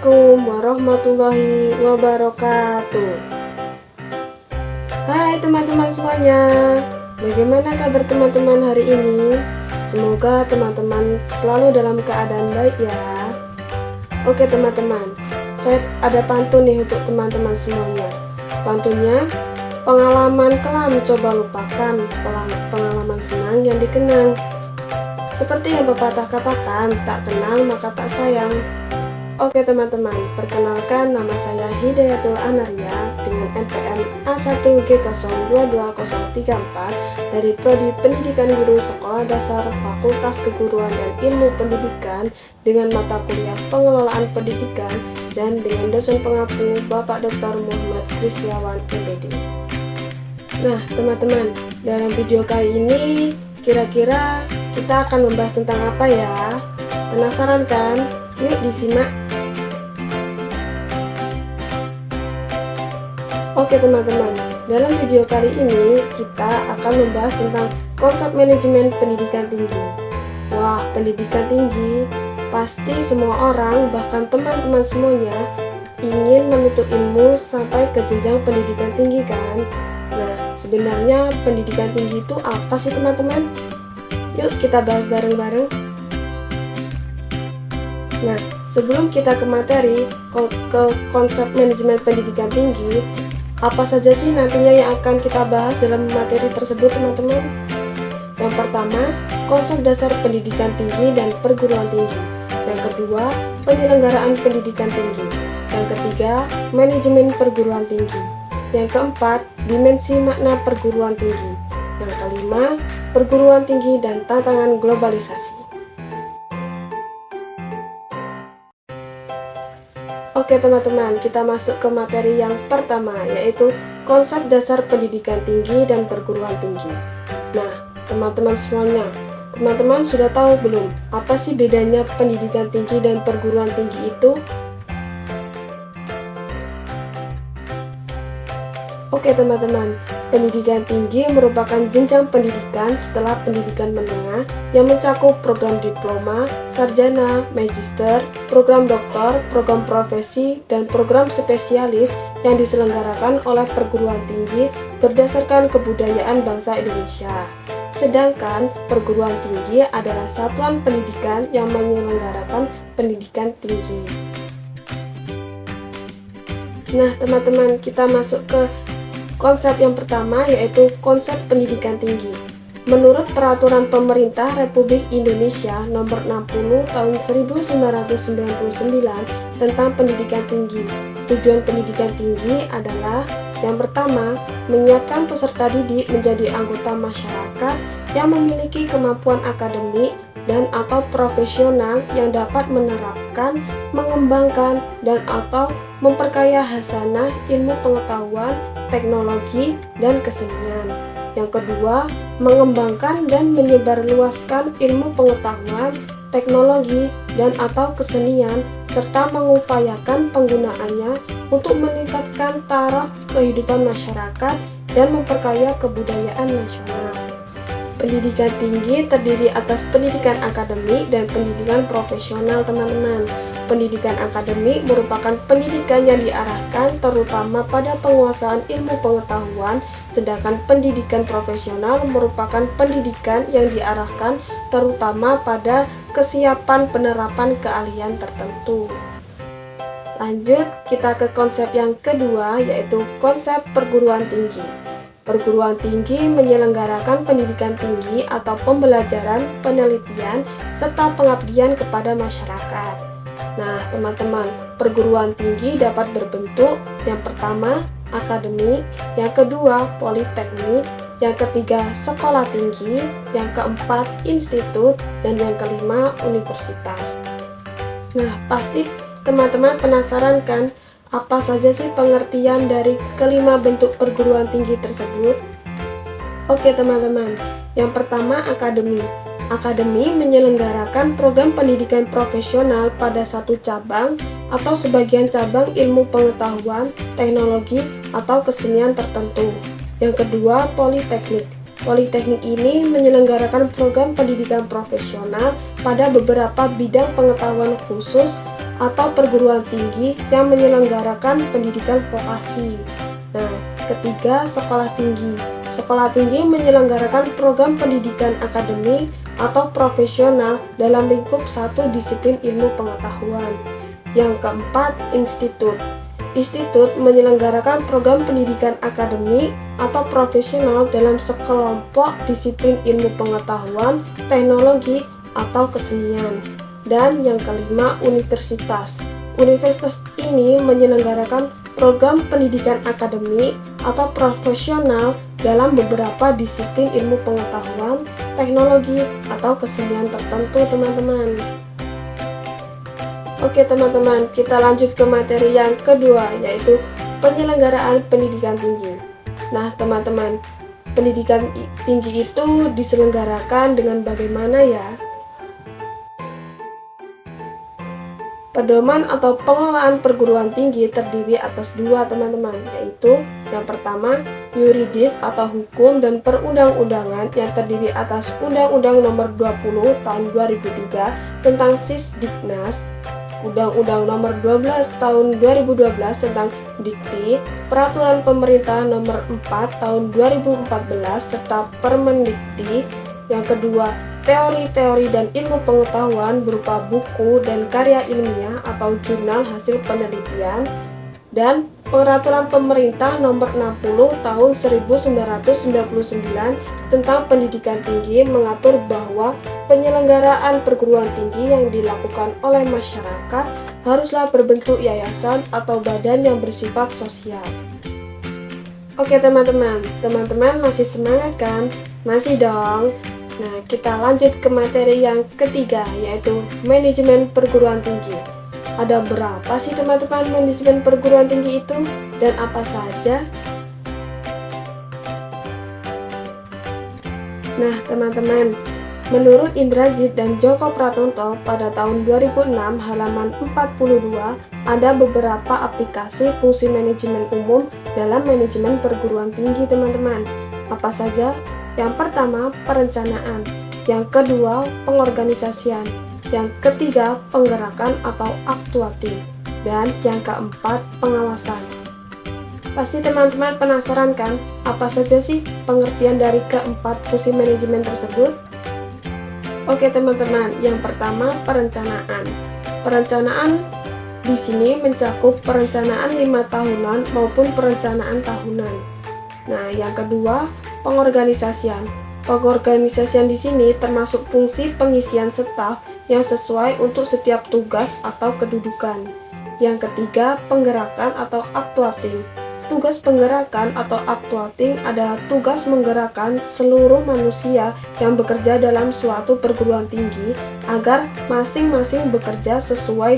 Assalamualaikum warahmatullahi wabarakatuh. Hai teman-teman semuanya, bagaimana kabar teman-teman hari ini? Semoga teman-teman selalu dalam keadaan baik ya. Oke teman-teman, saya ada pantun nih untuk teman-teman semuanya. Pantunnya, pengalaman kelam coba lupakan, pengalaman senang yang dikenang. Seperti yang pepatah katakan, tak kenal maka tak sayang. Oke teman-teman, perkenalkan nama saya Hidayatul Anaria dengan NPM A1G022034 dari Prodi Pendidikan Guru Sekolah Dasar Fakultas Keguruan dan Ilmu Pendidikan dengan mata kuliah Pengelolaan Pendidikan dan dengan dosen pengampu Bapak Dr. Muhammad Kristiawan MPD. Nah teman-teman, dalam video kali ini kira-kira kita akan membahas tentang apa ya? Penasaran kan? Yuk disimak. Oke teman-teman, dalam video kali ini kita akan membahas tentang konsep manajemen pendidikan tinggi. Wah, pendidikan tinggi, pasti semua orang, bahkan teman-teman semuanya, ingin menuntut ilmu sampai ke jenjang pendidikan tinggi kan? Nah, sebenarnya pendidikan tinggi itu apa sih teman-teman? Yuk kita bahas bareng-bareng. Nah, sebelum kita ke materi, ke konsep manajemen pendidikan tinggi, apa saja sih nantinya yang akan kita bahas dalam materi tersebut teman-teman? Yang pertama, konsep dasar pendidikan tinggi dan perguruan tinggi. Yang kedua, penyelenggaraan pendidikan tinggi. Yang ketiga, manajemen perguruan tinggi. Yang keempat, dimensi makna perguruan tinggi. Yang kelima, perguruan tinggi dan tantangan globalisasi. Oke teman-teman, kita masuk ke materi yang pertama, yaitu konsep dasar pendidikan tinggi dan perguruan tinggi. Nah, teman-teman semuanya, teman-teman sudah tahu belum apa sih bedanya pendidikan tinggi dan perguruan tinggi itu? Oke teman-teman, pendidikan tinggi merupakan jenjang pendidikan setelah pendidikan menengah yang mencakup program diploma, sarjana, magister, program doktor, program profesi, dan program spesialis yang diselenggarakan oleh perguruan tinggi berdasarkan kebudayaan bangsa Indonesia. Sedangkan perguruan tinggi adalah satuan pendidikan yang menyelenggarakan pendidikan tinggi. Nah teman-teman, kita masuk ke konsep yang pertama, yaitu konsep pendidikan tinggi. Menurut Peraturan Pemerintah Republik Indonesia Nomor 60 Tahun 1999 tentang pendidikan tinggi, tujuan pendidikan tinggi adalah yang pertama, menyiapkan peserta didik menjadi anggota masyarakat yang memiliki kemampuan akademik dan atau profesional yang dapat menerapkan, mengembangkan, dan atau memperkaya hasanah ilmu pengetahuan, teknologi, dan kesenian. Yang kedua, mengembangkan dan menyebarluaskan ilmu pengetahuan, teknologi, dan atau kesenian, serta mengupayakan penggunaannya untuk meningkatkan taraf kehidupan masyarakat dan memperkaya kebudayaan nasional. Pendidikan tinggi terdiri atas pendidikan akademik dan pendidikan profesional teman-teman. Pendidikan akademik merupakan pendidikan yang diarahkan terutama pada penguasaan ilmu pengetahuan, sedangkan pendidikan profesional merupakan pendidikan yang diarahkan terutama pada kesiapan penerapan keahlian tertentu. Lanjut, kita ke konsep yang kedua, yaitu konsep perguruan tinggi. Perguruan tinggi menyelenggarakan pendidikan tinggi atau pembelajaran, penelitian, serta pengabdian kepada masyarakat. Nah, teman-teman, perguruan tinggi dapat berbentuk yang pertama, akademik, yang kedua, politeknik, yang ketiga, sekolah tinggi, yang keempat, institut, dan yang kelima, universitas. Nah, pasti teman-teman penasaran kan, apa saja sih pengertian dari kelima bentuk perguruan tinggi tersebut? Oke teman-teman, yang pertama akademi. Akademi menyelenggarakan program pendidikan profesional pada satu cabang atau sebagian cabang ilmu pengetahuan, teknologi, atau kesenian tertentu. Yang kedua, politeknik. Politeknik ini menyelenggarakan program pendidikan profesional pada beberapa bidang pengetahuan khusus atau perguruan tinggi yang menyelenggarakan pendidikan vokasi. Nah, ketiga, sekolah tinggi. Sekolah tinggi menyelenggarakan program pendidikan akademik atau profesional dalam lingkup satu disiplin ilmu pengetahuan. Yang keempat, institut. Institut menyelenggarakan program pendidikan akademik atau profesional dalam sekelompok disiplin ilmu pengetahuan, teknologi, atau kesenian. Dan yang kelima, universitas. Universitas ini menyelenggarakan program pendidikan akademik atau profesional dalam beberapa disiplin ilmu pengetahuan, teknologi, atau kesenian tertentu, teman-teman. Oke teman-teman, kita lanjut ke materi yang kedua, yaitu penyelenggaraan pendidikan tinggi. Nah teman-teman, pendidikan tinggi itu diselenggarakan dengan bagaimana ya? Pedoman atau pengelolaan perguruan tinggi terdiri atas dua teman-teman, yaitu yang pertama, yuridis atau hukum dan perundang-undangan yang terdiri atas Undang-Undang Nomor 20 Tahun 2003 tentang Sisdiknas, Undang-Undang Nomor 12 Tahun 2012 tentang Dikti, Peraturan Pemerintah Nomor 4 Tahun 2014 serta Permendikti. Yang kedua, teori-teori dan ilmu pengetahuan berupa buku dan karya ilmiah atau jurnal hasil penelitian, dan Peraturan Pemerintah Nomor 60 Tahun 1999 tentang pendidikan tinggi mengatur bahwa penyelenggaraan perguruan tinggi yang dilakukan oleh masyarakat haruslah berbentuk yayasan atau badan yang bersifat sosial. Oke teman-teman, masih semangat kan? Masih dong. Nah, kita lanjut ke materi yang ketiga, yaitu manajemen perguruan tinggi. Ada berapa sih teman-teman manajemen perguruan tinggi itu dan apa saja? Nah teman-teman, menurut Indrajit dan Joko Pratonto pada tahun 2006 halaman 42 ada beberapa aplikasi fungsi manajemen umum dalam manajemen perguruan tinggi teman-teman. Apa saja? Yang pertama, perencanaan. Yang kedua, pengorganisasian. Yang ketiga, penggerakan atau actuating. Dan yang keempat, pengawasan. Pasti teman-teman penasaran kan, apa saja sih pengertian dari keempat fungsi manajemen tersebut? Oke teman-teman, yang pertama, perencanaan. Perencanaan di sini mencakup perencanaan 5 tahunan maupun perencanaan tahunan. Nah, yang kedua, pengorganisasian. Pengorganisasian di sini termasuk fungsi pengisian staf yang sesuai untuk setiap tugas atau kedudukan. Yang ketiga, penggerakan atau actuating. Tugas penggerakan atau actuating adalah tugas menggerakkan seluruh manusia yang bekerja dalam suatu perguruan tinggi agar masing-masing bekerja sesuai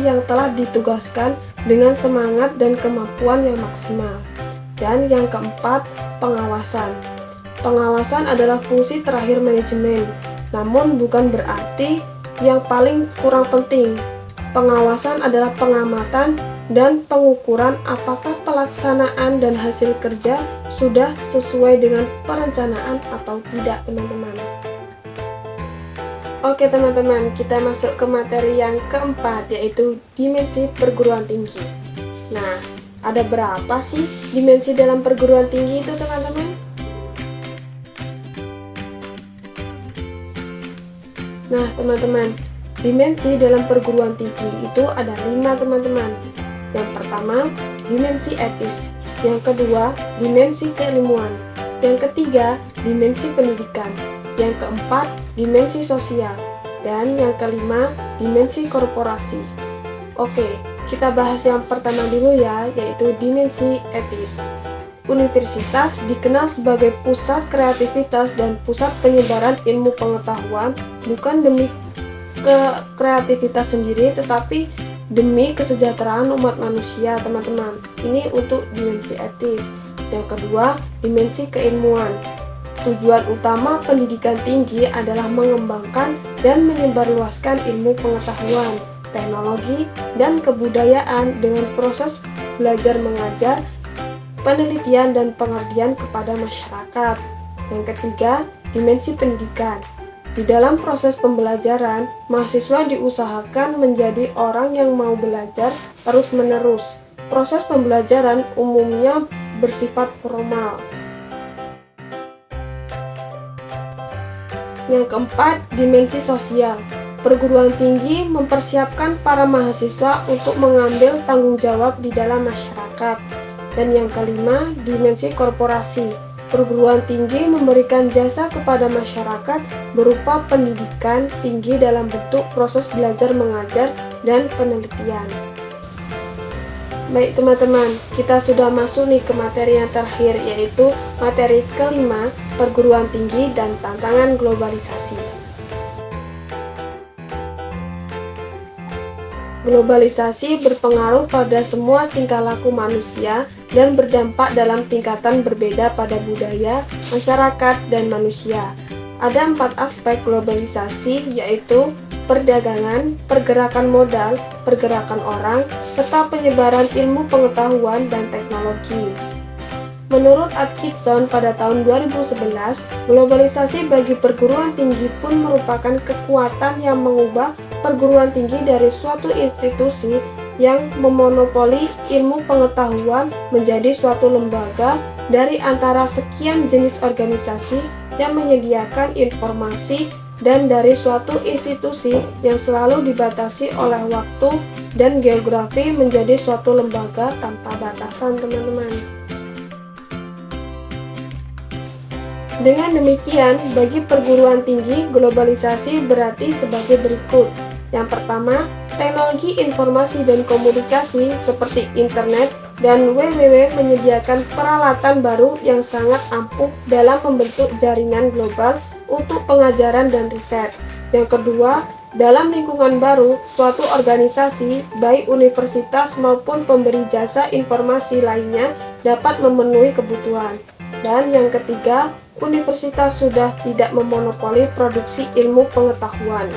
yang telah ditugaskan dengan semangat dan kemampuan yang maksimal. Dan yang keempat, pengawasan. Pengawasan adalah fungsi terakhir manajemen, namun bukan berarti yang paling kurang penting. Pengawasan adalah pengamatan dan pengukuran apakah pelaksanaan dan hasil kerja sudah sesuai dengan perencanaan atau tidak, teman-teman. Oke teman-teman, kita masuk ke materi yang keempat, yaitu dimensi perguruan tinggi. Nah, ada berapa sih dimensi dalam perguruan tinggi itu, teman-teman? Nah, teman-teman, dimensi dalam perguruan tinggi itu ada 5, teman-teman. Yang pertama, dimensi etis. Yang kedua, dimensi keilmuan. Yang ketiga, dimensi pendidikan. Yang keempat, dimensi sosial. Dan yang kelima, dimensi korporasi. Oke, kita bahas yang pertama dulu ya, yaitu dimensi etis. Universitas dikenal sebagai pusat kreativitas dan pusat penyebaran ilmu pengetahuan, bukan demi kreativitas sendiri, tetapi demi kesejahteraan umat manusia, teman-teman. Ini untuk dimensi etis. Yang kedua, dimensi keilmuan. Tujuan utama pendidikan tinggi adalah mengembangkan dan menyebarluaskan ilmu pengetahuan, teknologi, dan kebudayaan dengan proses belajar mengajar, penelitian, dan pengabdian kepada masyarakat. Yang ketiga, dimensi pendidikan. Di dalam proses pembelajaran, mahasiswa diusahakan menjadi orang yang mau belajar terus-menerus. Proses pembelajaran umumnya bersifat formal. Yang keempat, dimensi sosial. Perguruan tinggi mempersiapkan para mahasiswa untuk mengambil tanggung jawab di dalam masyarakat. Dan yang kelima, dimensi korporasi. Perguruan tinggi memberikan jasa kepada masyarakat berupa pendidikan tinggi dalam bentuk proses belajar mengajar dan penelitian. Baik teman-teman, kita sudah masuk nih ke materi yang terakhir, yaitu materi kelima, perguruan tinggi dan tantangan globalisasi. Globalisasi berpengaruh pada semua tingkah laku manusia dan berdampak dalam tingkatan berbeda pada budaya, masyarakat, dan manusia. Ada 4 aspek globalisasi, yaitu perdagangan, pergerakan modal, pergerakan orang, serta penyebaran ilmu pengetahuan dan teknologi. Menurut Atkinson pada tahun 2011, globalisasi bagi perguruan tinggi pun merupakan kekuatan yang mengubah perguruan tinggi dari suatu institusi yang memonopoli ilmu pengetahuan menjadi suatu lembaga dari antara sekian jenis organisasi yang menyediakan informasi dan dari suatu institusi yang selalu dibatasi oleh waktu dan geografi menjadi suatu lembaga tanpa batasan, teman-teman. Dengan demikian, bagi perguruan tinggi, globalisasi berarti sebagai berikut. Yang pertama, teknologi informasi dan komunikasi seperti internet dan www menyediakan peralatan baru yang sangat ampuh dalam membentuk jaringan global untuk pengajaran dan riset. Yang kedua, dalam lingkungan baru, suatu organisasi, baik universitas maupun pemberi jasa informasi lainnya dapat memenuhi kebutuhan. Dan yang ketiga, universitas sudah tidak memonopoli produksi ilmu pengetahuan.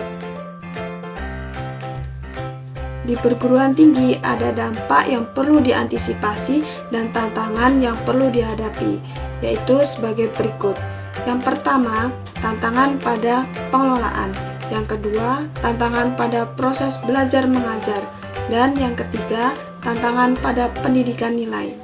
Di perguruan tinggi ada dampak yang perlu diantisipasi dan tantangan yang perlu dihadapi, yaitu sebagai berikut. Yang pertama, tantangan pada pengelolaan. Yang kedua, tantangan pada proses belajar mengajar. Dan yang ketiga, tantangan pada pendidikan nilai.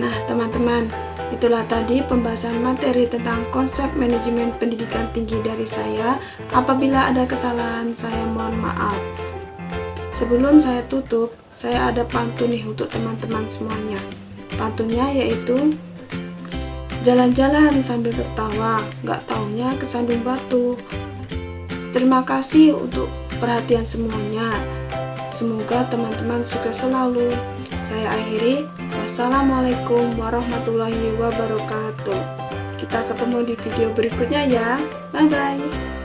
Nah, teman-teman, itulah tadi pembahasan materi tentang konsep manajemen pendidikan tinggi dari saya. Apabila ada kesalahan, saya mohon maaf. Sebelum saya tutup, saya ada pantun nih untuk teman-teman semuanya. Pantunnya yaitu, jalan-jalan sambil tertawa, gak taunya kesandung batu. Terima kasih untuk perhatian semuanya. Semoga teman-teman sukses selalu. Saya akhiri. Wassalamualaikum warahmatullahi wabarakatuh. Kita ketemu di video berikutnya ya. Bye-bye.